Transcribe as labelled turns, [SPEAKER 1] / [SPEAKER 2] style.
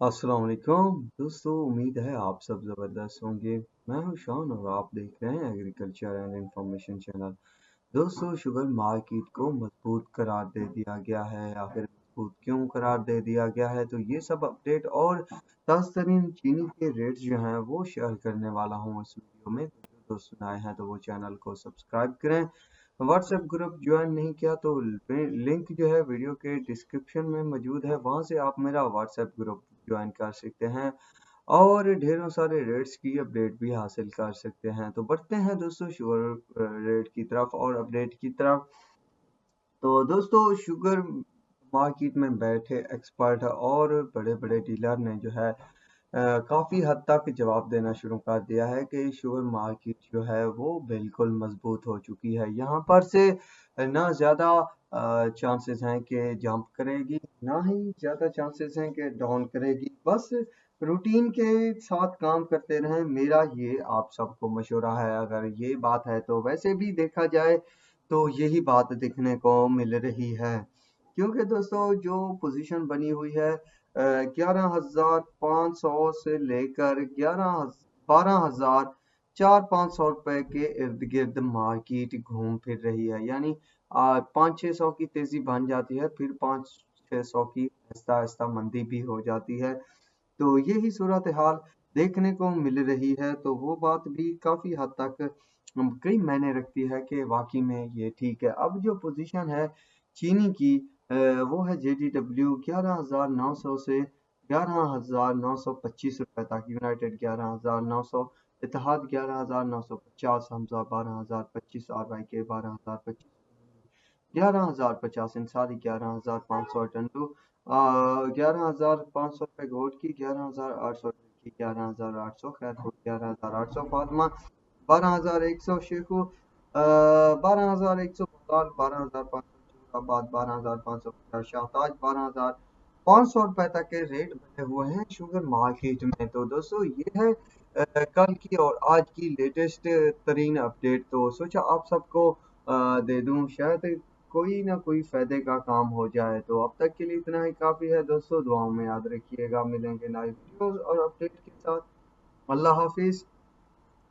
[SPEAKER 1] अस्सलाम वालेकुम दोस्तों, उम्मीद है आप सब ज़बरदस्त होंगे। मैं हूं शान और आप देख रहे हैं एग्रीकल्चर एंड इंफॉर्मेशन चैनल। दोस्तों, शुगर मार्केट को मजबूत करार दे दिया गया है। आखिर मजबूत क्यों करार दे दिया गया है, तो ये सब अपडेट और ताज़ा तरीन चीनी के रेट्स जो हैं वो शेयर करने वाला हूँ इस वीडियो में। जो दोस्त नए हैं तो वो चैनल को सब्सक्राइब करें। व्हाट्सएप ग्रुप ज्वाइन नहीं किया तो लिंक जो है वीडियो के डिस्क्रिप्शन में मौजूद है, वहां से आप मेरा व्हाट्सएप ग्रुप ज्वाइन कर सकते हैं और ढेरों सारे रेट्स की अपडेट भी हासिल कर सकते हैं। तो बढ़ते हैं दोस्तों शुगर रेट की तरफ और अपडेट की तरफ। तो दोस्तों, शुगर मार्केट में बैठे एक्सपर्ट और बड़े बड़े डीलर ने जो है काफ़ी हद तक जवाब देना शुरू कर दिया है कि शुगर मार्केट जो है वो बिल्कुल मजबूत हो चुकी है। यहाँ पर से ना ज़्यादा चांसेस हैं कि जंप करेगी, ना ही ज़्यादा चांसेस हैं कि डाउन करेगी। बस रूटीन के साथ काम करते रहें, मेरा ये आप सबको मशवरा है। अगर ये बात है तो वैसे भी देखा जाए तो यही बात देखने को मिल रही है, क्योंकि दोस्तों जो पोजीशन बनी हुई है 11,500 से लेकर 12,500 रुपए के इर्द गिर्द मार्केट घूम फिर रही है। यानी 500-600 की तेजी बन जाती है, फिर 500-600 की आहिस्ता आहिस्ता मंदी भी हो जाती है। तो यही सूरत हाल देखने को मिल रही है। तो वो बात भी काफी हद तक कई मायने रखती है कि वाकई में ये ठीक है। अब जो पोजीशन है चीनी की, वो है JDW 11,900 से 11,925 रुपए तक, यूनाइटेड 11,900, इत्तेहाद 11,950, हमजा 12,025, RYK 12,025, 11,050, इंसारी 11,500, टंडू 11,500 रुपए गोल्ड की, 11,800 की, 11,800 खैर 11,800 फातिमा, 12,100 शेखू, 12,100 बलाल, 12,500 जूराबाद, 12,550 शाहताज, 12,500 रुपए तक के रेट बने हुए हैं शुगर मार्केट में। तो दोस्तों ये है कल की और आज की लेटेस्ट तरीन अपडेट। तो सोचा आप सबको दे दूं, शायद कोई ना कोई फायदे का काम हो जाए। तो अब तक के लिए इतना ही काफी है दोस्तों, दुआओं में याद रखिएगा। मिलेंगे नए वीडियोस और अपडेट के साथ। अल्लाह हाफिज।